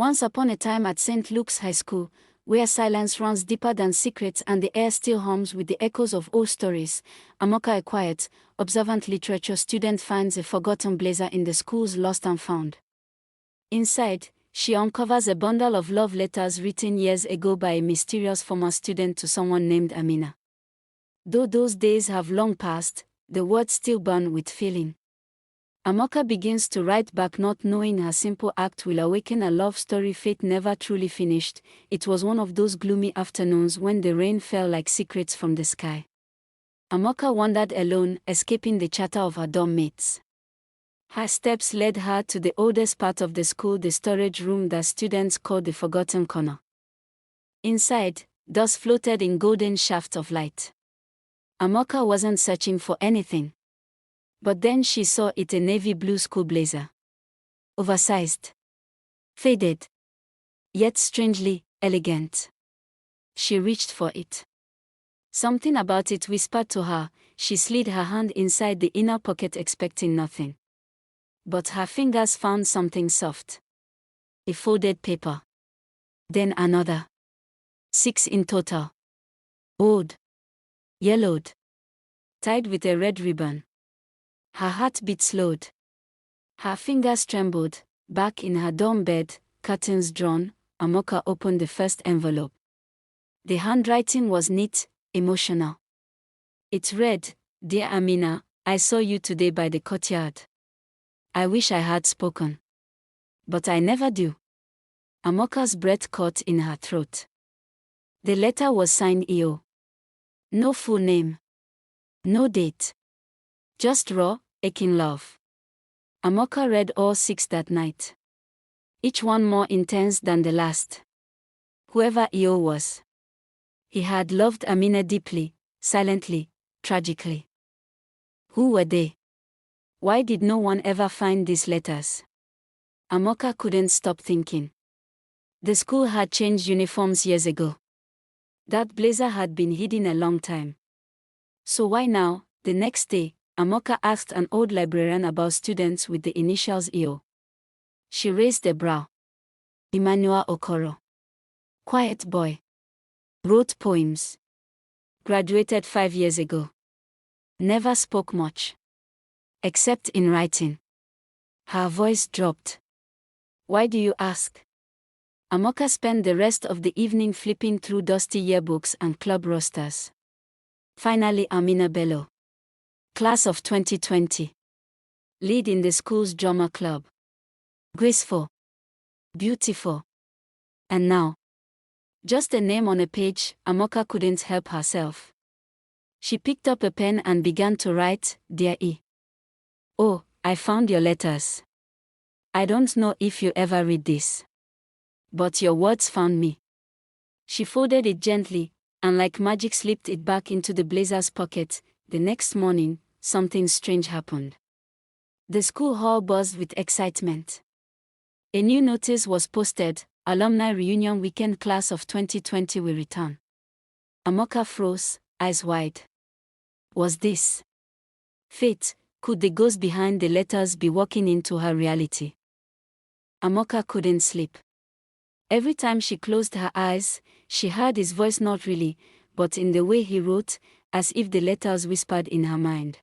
Once upon a time at St. Luke's High School, where silence runs deeper than secrets and the air still hums with the echoes of old stories, Amoka, a quiet, observant literature student, finds a forgotten blazer in the school's lost and found. Inside, she uncovers a bundle of love letters written years ago by a mysterious former student to someone named Amina. Though those days have long passed, the words still burn with feeling. Amoka begins to write back, not knowing her simple act will awaken a love story fate never truly finished. It was one of those gloomy afternoons when the rain fell like secrets from the sky. Amoka wandered alone, escaping the chatter of her dorm mates. Her steps led her to the oldest part of the school, the storage room that students call the Forgotten Corner. Inside, dust floated in golden shafts of light. Amoka wasn't searching for anything. But then she saw it, a navy blue school blazer. Oversized. Faded. Yet strangely elegant. She reached for it. Something about it whispered to her. She slid her hand inside the inner pocket, expecting nothing. But her fingers found something soft. A folded paper. Then another. 6 in total. Old. Yellowed. Tied with a red ribbon. Her heartbeat slowed. Her fingers trembled. Back in her dorm bed, curtains drawn, Amoka opened the first envelope. The handwriting was neat, emotional. It read, "Dear Amina, I saw you today by the courtyard. I wish I had spoken. But I never do." Amoka's breath caught in her throat. The letter was signed E.O. No full name. No date. Just raw, aching love. Amoka read all 6 that night. Each one more intense than the last. Whoever E.O. was, he had loved Amina deeply, silently, tragically. Who were they? Why did no one ever find these letters? Amoka couldn't stop thinking. The school had changed uniforms years ago. That blazer had been hidden a long time. So why now? The next day, Amoka asked an old librarian about students with the initials E.O. She raised a brow. Emmanuel Okoro. Quiet boy. Wrote poems. Graduated 5 years ago. Never spoke much. Except in writing. Her voice dropped. Why do you ask? Amoka spent the rest of the evening flipping through dusty yearbooks and club rosters. Finally, Amina Bello. Class of 2020. Lead in the school's drama club. Graceful. Beautiful. And now, just a name on a page. Amoka couldn't help herself. She picked up a pen and began to write, "Dear E. Oh, I found your letters. I don't know if you ever read this. But your words found me." She folded it gently, and like magic slipped it back into the blazer's pocket. The next morning, something strange happened. The school hall buzzed with excitement. A new notice was posted: Alumni Reunion Weekend, Class of 2020 will return. Amoka froze, eyes wide. Was this fate? Could the ghost behind the letters be walking into her reality? Amoka couldn't sleep. Every time she closed her eyes, she heard his voice, not really, but in the way he wrote, as if the letters whispered in her mind.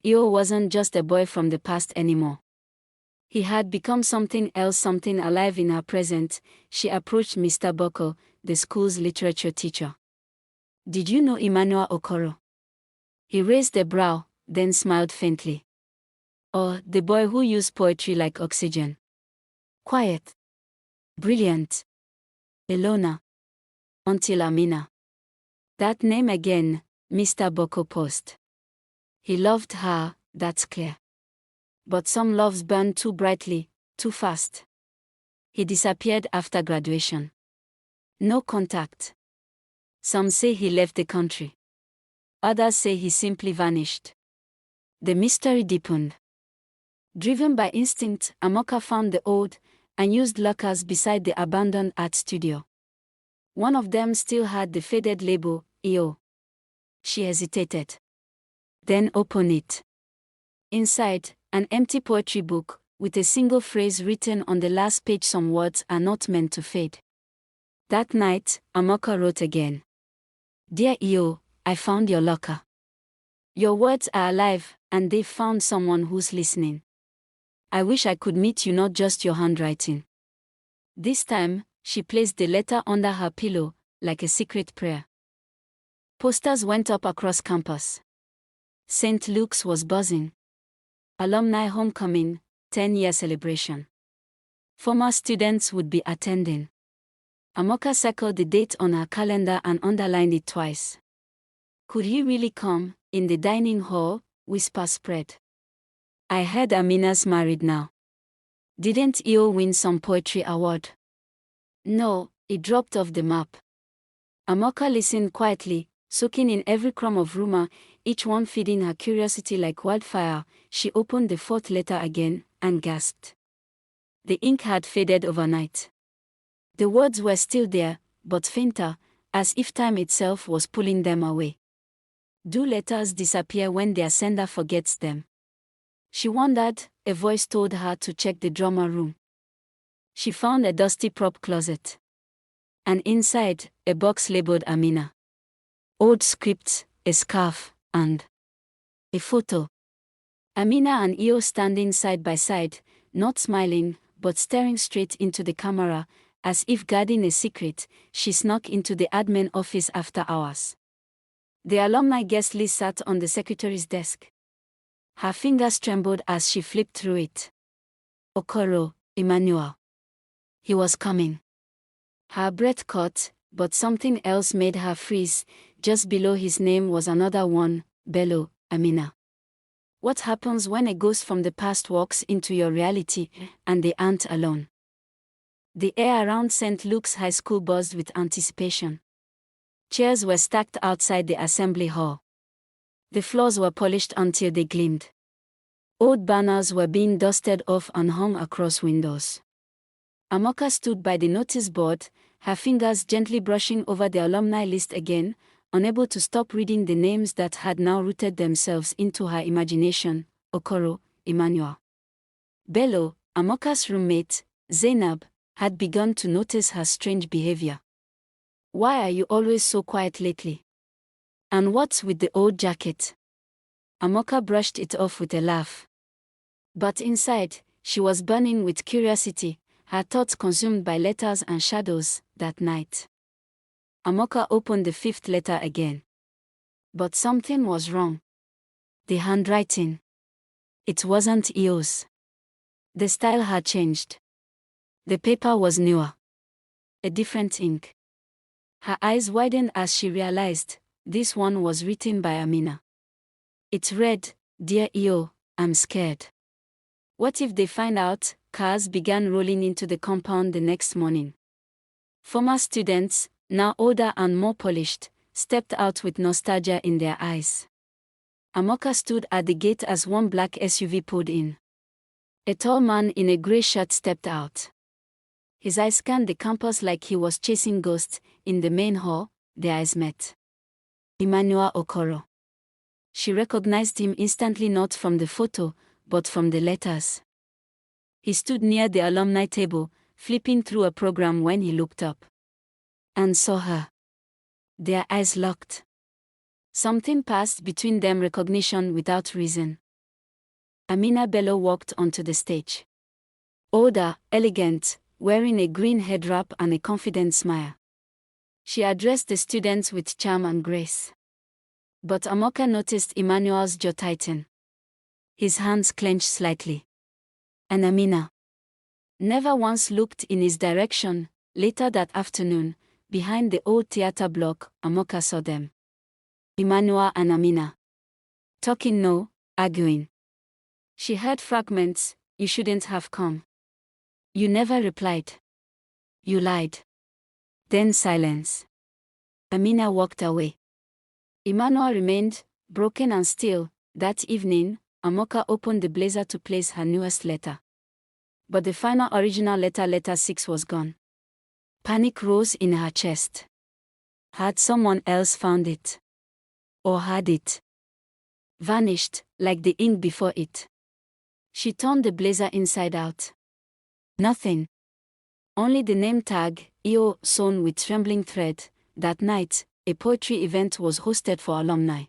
E.O. wasn't just a boy from the past anymore. He had become something else, something alive in her present. She approached Mr. Boko, the school's literature teacher. "Did you know Emmanuel Okoro?" He raised a brow, then smiled faintly. "Oh, the boy who used poetry like oxygen. Quiet. Brilliant. Elona. Until Amina." That name again, Mr. Boko paused. He loved her, that's clear. But some loves burn too brightly, too fast. He disappeared after graduation. No contact. Some say he left the country. Others say he simply vanished. The mystery deepened. Driven by instinct, Amoka found the old, unused lockers beside the abandoned art studio. One of them still had the faded label, E.O. She hesitated. Then opened it. Inside, an empty poetry book, with a single phrase written on the last page. Some words are not meant to fade. That night, Amoka wrote again. Dear Io, I found your locker. Your words are alive, and they've found someone who's listening. I wish I could meet you, not just your handwriting. This time, she placed the letter under her pillow, like a secret prayer. Posters went up across campus. St. Luke's was buzzing. Alumni homecoming, 10-year celebration. Former students would be attending. Amoka circled the date on her calendar and underlined it twice. Could he really come? In the dining hall, whispers spread. I heard Amina's married now. Didn't Io win some poetry award? No, it dropped off the map. Amoka listened quietly, soaking in every crumb of rumor, each one feeding her curiosity like wildfire. She opened the fourth letter again, and gasped. The ink had faded overnight. The words were still there, but fainter, as if time itself was pulling them away. Do letters disappear when their sender forgets them? She wondered. A voice told her to check the drama room. She found a dusty prop closet. And inside, a box labeled Amina. Old scripts, a scarf, and a photo. Amina and Io standing side by side, not smiling, but staring straight into the camera, as if guarding a secret. She snuck into the admin office after hours. The alumni guest list sat on the secretary's desk. Her fingers trembled as she flipped through it. Okoro, Emmanuel. He was coming. Her breath caught, but something else made her freeze. Just below his name was another one, Bello, Amina. What happens when a ghost from the past walks into your reality, and they aren't alone? The air around St. Luke's High School buzzed with anticipation. Chairs were stacked outside the assembly hall. The floors were polished until they gleamed. Old banners were being dusted off and hung across windows. Amoka stood by the notice board, her fingers gently brushing over the alumni list again, unable to stop reading the names that had now rooted themselves into her imagination. Okoro, Emmanuel. Bello, Amoka's roommate, Zainab, had begun to notice her strange behavior. Why are you always so quiet lately? And what's with the old jacket? Amoka brushed it off with a laugh. But inside, she was burning with curiosity, her thoughts consumed by letters and shadows. That night, Amoka opened the fifth letter again. But something was wrong. The handwriting. It wasn't Io's. The style had changed. The paper was newer. A different ink. Her eyes widened as she realized, this one was written by Amina. It read, Dear Io, I'm scared. What if they find out? Cars began rolling into the compound the next morning. Former students, now older and more polished, stepped out with nostalgia in their eyes. Amoka stood at the gate as one black SUV pulled in. A tall man in a grey shirt stepped out. His eyes scanned the campus like he was chasing ghosts. In the main hall, their eyes met. Emmanuel Okoro. She recognized him instantly, not from the photo, but from the letters. He stood near the alumni table, flipping through a program when he looked up. And saw her. Their eyes locked. Something passed between them, recognition without reason. Amina Bello walked onto the stage. Older, elegant, wearing a green head wrap and a confident smile. She addressed the students with charm and grace. But Amoka noticed Emmanuel's jaw tighten. His hands clenched slightly. And Amina never once looked in his direction. Later that afternoon, behind the old theater block, Amoka saw them. Emmanuel and Amina. Talking, no, arguing. She heard fragments. You shouldn't have come. You never replied. You lied. Then silence. Amina walked away. Emmanuel remained, broken and still. That evening, Amoka opened the blazer to place her newest letter. But the final original letter 6 was gone. Panic rose in her chest. Had someone else found it? Or had it vanished, like the ink before it? She turned the blazer inside out. Nothing. Only the name tag, EO, sewn with trembling thread. That night, a poetry event was hosted for alumni.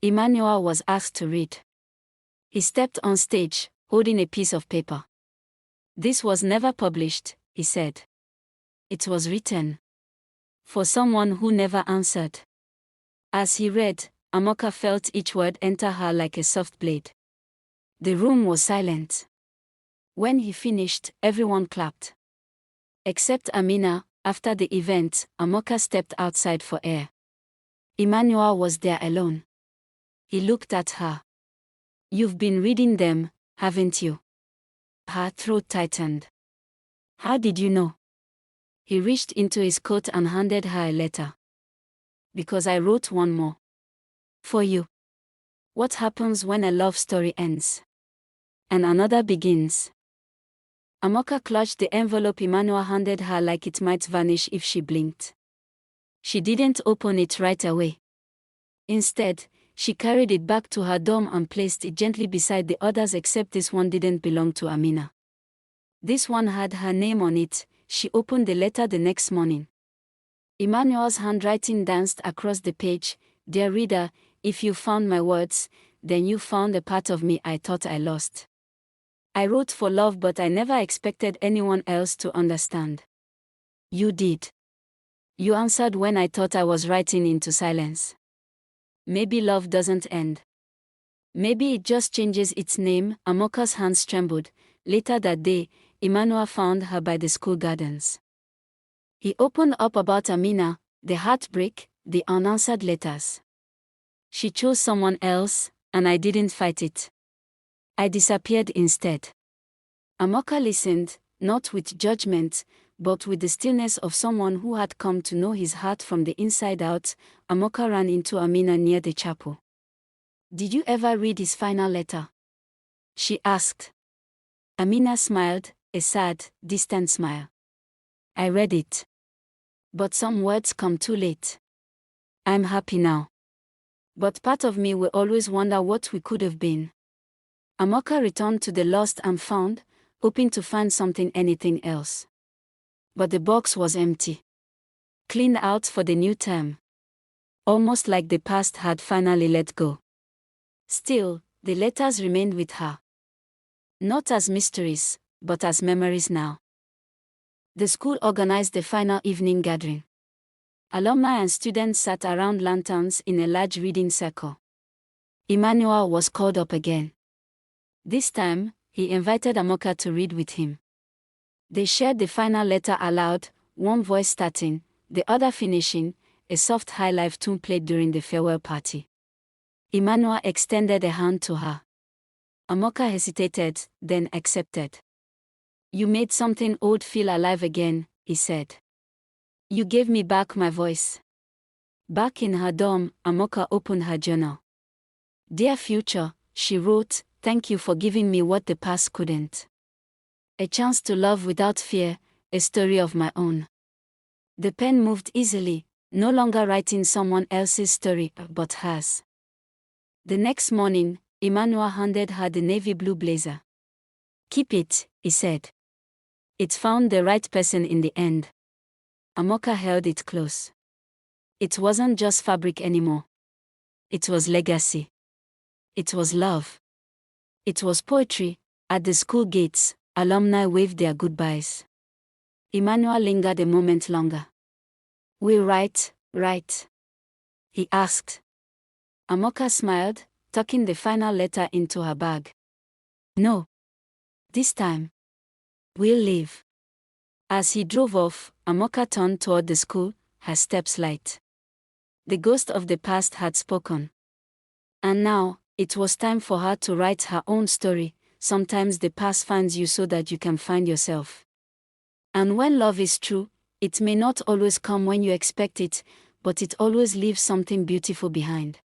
Emmanuel was asked to read. He stepped on stage, holding a piece of paper. "This was never published," he said. "It was written for someone who never answered." As he read, Amoka felt each word enter her like a soft blade. The room was silent. When he finished, everyone clapped. Except Amina. After the event, Amoka stepped outside for air. Emmanuel was there alone. He looked at her. "You've been reading them, haven't you?" Her throat tightened. "How did you know?" He reached into his coat and handed her a letter. "Because I wrote one more. For you. What happens when a love story ends? And another begins." Amoka clutched the envelope Emmanuel handed her like it might vanish if she blinked. She didn't open it right away. Instead, she carried it back to her dorm and placed it gently beside the others, except this one didn't belong to Amina. This one had her name on it. She opened the letter the next morning. Emmanuel's handwriting danced across the page. "Dear reader, if you found my words, then you found a part of me I thought I lost. I wrote for love, but I never expected anyone else to understand. You did. You answered when I thought I was writing into silence. Maybe love doesn't end. Maybe it just changes its name." Amoka's hands trembled. Later that day, Emmanuel found her by the school gardens. He opened up about Amina, the heartbreak, the unanswered letters. "She chose someone else, and I didn't fight it. I disappeared instead." Amoka listened, not with judgment, but with the stillness of someone who had come to know his heart from the inside out. Amoka ran into Amina near the chapel. "Did you ever read his final letter?" she asked. Amina smiled, a sad, distant smile. "I read it. But some words come too late. I'm happy now. But part of me will always wonder what we could have been." Amoka returned to the lost and found, hoping to find anything else. But the box was empty. Cleaned out for the new term. Almost like the past had finally let go. Still, the letters remained with her. Not as mysteries, but as memories now. The school organized the final evening gathering. Alumni and students sat around lanterns in a large reading circle. Emmanuel was called up again. This time, he invited Amoka to read with him. They shared the final letter aloud, one voice starting, the other finishing. A soft high-life tune played during the farewell party. Emmanuel extended a hand to her. Amoka hesitated, then accepted. "You made something old feel alive again," he said. "You gave me back my voice." Back in her dorm, Amoka opened her journal. "Dear future," she wrote, "thank you for giving me what the past couldn't. A chance to love without fear, a story of my own." The pen moved easily, no longer writing someone else's story, but hers. The next morning, Emmanuel handed her the navy blue blazer. "Keep it," he said. "It found the right person in the end." Amoka held it close. It wasn't just fabric anymore. It was legacy. It was love. It was poetry. At the school gates, alumni waved their goodbyes. Emmanuel lingered a moment longer. "We'll write, right?" he asked. Amoka smiled, tucking the final letter into her bag. "No. This time. We'll leave." As he drove off, Amoka turned toward the school, her steps light. The ghost of the past had spoken. And now, it was time for her to write her own story. Sometimes the past finds you so that you can find yourself. And when love is true, it may not always come when you expect it, but it always leaves something beautiful behind.